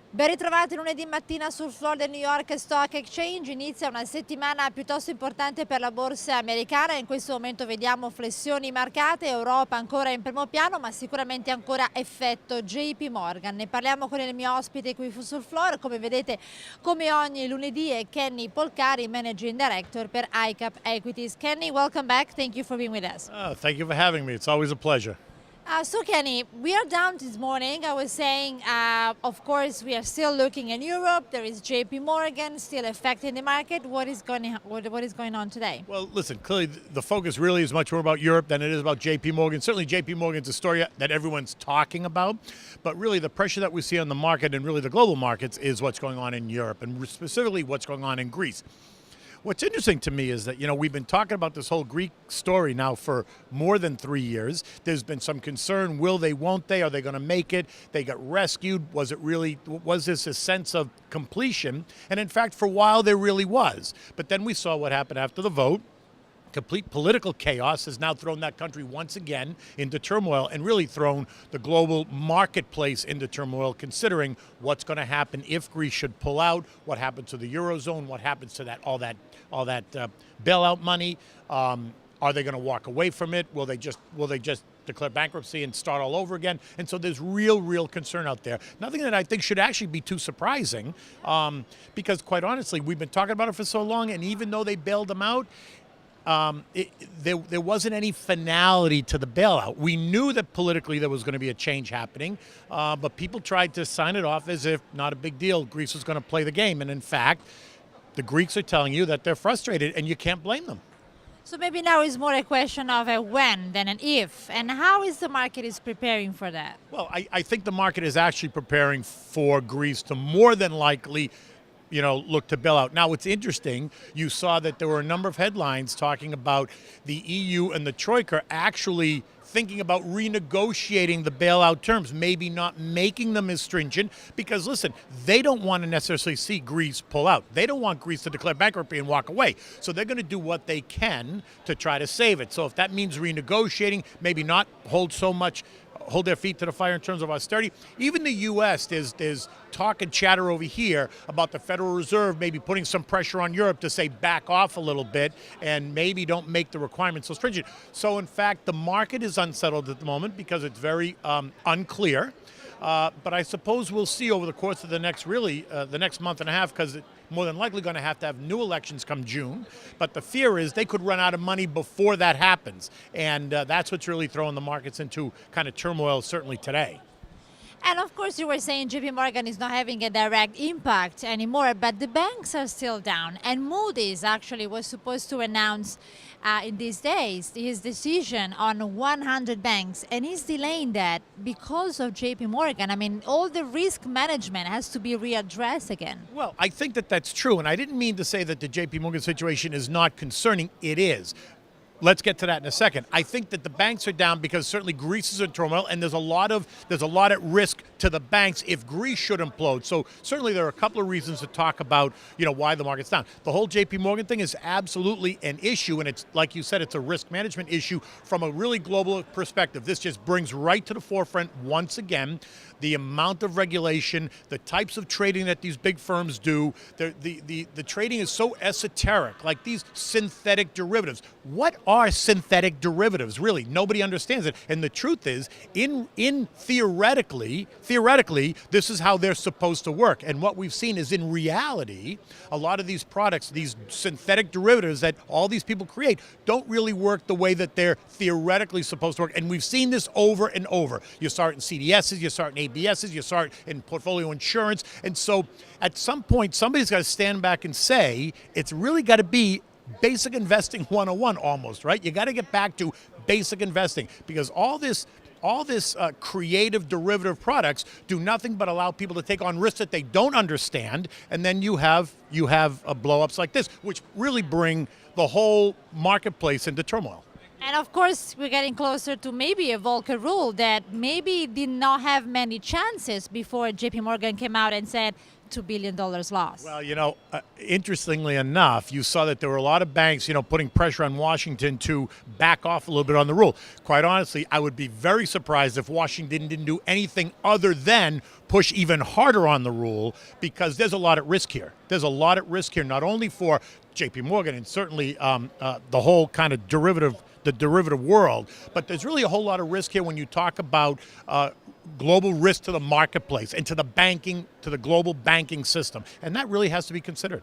Ben ritrovati lunedì mattina sul floor del New York Stock Exchange. Inizia una settimana piuttosto importante per la borsa americana. In questo momento vediamo flessioni marcate, Europa ancora in primo piano, ma sicuramente ancora effetto JP Morgan. Ne parliamo con il mio ospite qui sul floor. Come vedete, come ogni lunedì, è Kenneth Polcari, Managing Director per ICAP Equities. Kenny, welcome back. Thank you for being with us. Thank you for having me. It's always a pleasure. So Kenny, we are down this morning. I was saying, of course, we are still looking in Europe. There is JP Morgan still affecting the market. What is going on today? Well, listen, clearly the focus really is much more about Europe than it is about JP Morgan. Certainly JP Morgan's a story that everyone's talking about, but really the pressure that we see on the market and really the global markets is what's going on in Europe and specifically what's going on in Greece. What's interesting to me is that, we've been talking about this whole Greek story now for more than 3 years. There's been some concern, will they, won't they, are they going to make it? They got rescued. Was this a sense of completion? And in fact, for a while there really was. But then we saw what happened after the vote. Complete political chaos has now thrown that country once again into turmoil and really thrown the global marketplace into turmoil, considering what's going to happen if Greece should pull out, what happens to the Eurozone, what happens to all that bailout money. Are they going to walk away from it? Will they just declare bankruptcy and start all over again? And so there's real concern out there. Nothing that I think should actually be too surprising, because quite honestly, we've been talking about it for so long, and even though they bailed them out, there wasn't any finality to the bailout. We knew that politically there was going to be a change happening, but people tried to sign it off as if not a big deal. Greece was going to play the game. And in fact, the Greeks are telling you that they're frustrated, and you can't blame them. So maybe now is more a question of a when than an if. And how is the market is preparing for that? Well, I think the market is actually preparing for Greece to more than likely look to bail out. Now, it's interesting, you saw that there were a number of headlines talking about the EU and the Troika actually thinking about renegotiating the bailout terms, maybe not making them as stringent, because listen, they don't want to necessarily see Greece pull out. They don't want Greece to declare bankruptcy and walk away. So they're going to do what they can to try to save it. So if that means renegotiating, maybe not hold their feet to the fire in terms of austerity. Even the U.S., there's talk and chatter over here about the Federal Reserve maybe putting some pressure on Europe to say back off a little bit and maybe don't make the requirements so stringent. So in fact, the market is unsettled at the moment because it's very unclear. But I suppose we'll see over the course of the next month and a half, because more than likely going to have new elections come June. But the fear is they could run out of money before that happens. And that's what's really throwing the markets into kind of turmoil, certainly today. And of course, you were saying JP Morgan is not having a direct impact anymore, but the banks are still down. And Moody's actually was supposed to announce in these days his decision on 100 banks, and he's delaying that because of JP Morgan. I mean, all the risk management has to be readdressed again. Well, I think that that's true, and I didn't mean to say that the JP Morgan situation is not concerning. It is. Let's get to that in a second. I think that the banks are down because certainly Greece is in turmoil, and there's a lot at risk to the banks if Greece should implode. So certainly there are a couple of reasons to talk about, why the market's down. The whole JP Morgan thing is absolutely an issue, and it's like you said, it's a risk management issue from a really global perspective. This just brings right to the forefront once again the amount of regulation, the types of trading that these big firms do. The trading is so esoteric, like these synthetic derivatives. What are synthetic derivatives? Really, nobody understands it. And the truth is, in theoretically, this is how they're supposed to work. And what we've seen is, in reality, a lot of these products, these synthetic derivatives that all these people create, don't really work the way that they're theoretically supposed to work. And we've seen this over and over. You saw it in CDSs, you saw it in ABSs, you saw it in portfolio insurance. And so at some point, somebody's got to stand back and say, it's really got to be basic investing 101 almost, right? You got to get back to basic investing, because all this creative derivative products do nothing but allow people to take on risks that they don't understand, and then you have blow-ups like this, which really bring the whole marketplace into turmoil. And of course, we're getting closer to maybe a Volcker rule that maybe did not have many chances before JP Morgan came out and said $2 billion loss. Well, interestingly enough, you saw that there were a lot of banks, putting pressure on Washington to back off a little bit on the rule. Quite honestly, I would be very surprised if Washington didn't do anything other than push even harder on the rule, because there's a lot at risk here. There's a lot at risk here, not only for JP Morgan and certainly the whole kind of derivative world, but there's really a whole lot of risk here when you talk about global risk to the marketplace and to the global banking system, and that really has to be considered.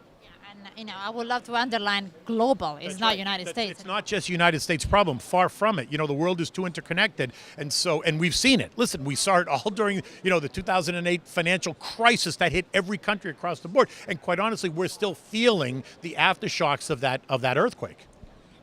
And I would love to underline global. It's not United States. It's not just United States problem. Far from it. The world is too interconnected, and we've seen it. Listen, we saw it all during the 2008 financial crisis that hit every country across the board, and quite honestly, we're still feeling the aftershocks of that earthquake.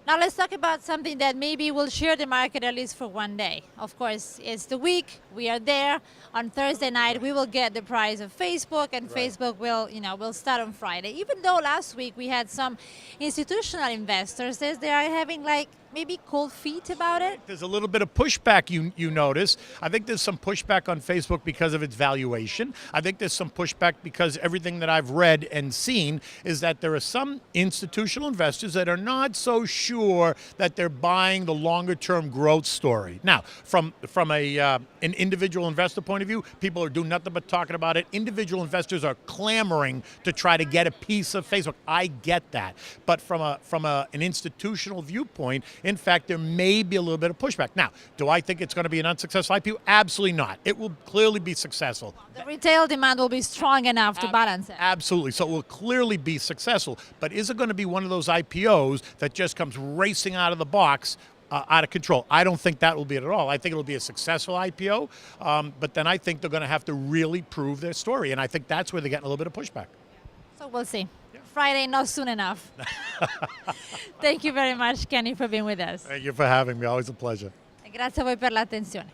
Now let's talk about something that maybe will share the market at least for one day. Of course, it's the week. We are there. On Thursday night, we will get the price of Facebook, and right. Facebook will start on Friday. Even though last week we had some institutional investors, they are having maybe cold feet about it. There's a little bit of pushback, you notice. I think there's some pushback on Facebook because of its valuation. I think there's some pushback because everything that I've read and seen is that there are some institutional investors that are not so sure that they're buying the longer-term growth story. Now, from an individual investor point of view, people are doing nothing but talking about it. Individual investors are clamoring to try to get a piece of Facebook. I get that. But from an institutional viewpoint, in fact, there may be a little bit of pushback. Now, do I think it's going to be an unsuccessful IPO? Absolutely not. It will clearly be successful. The retail demand will be strong enough to balance it. Absolutely. So it will clearly be successful. But is it going to be one of those IPOs that just comes racing out of the box, out of control? I don't think that will be it at all. I think it'll be a successful IPO, but then I think they're going to have to really prove their story, and I think that's where they're getting a little bit of pushback. So we'll see. Friday, not soon enough. Thank you very much, Kenny, for being with us. Thank you for having me. Always a pleasure. Grazie a voi per l'attenzione.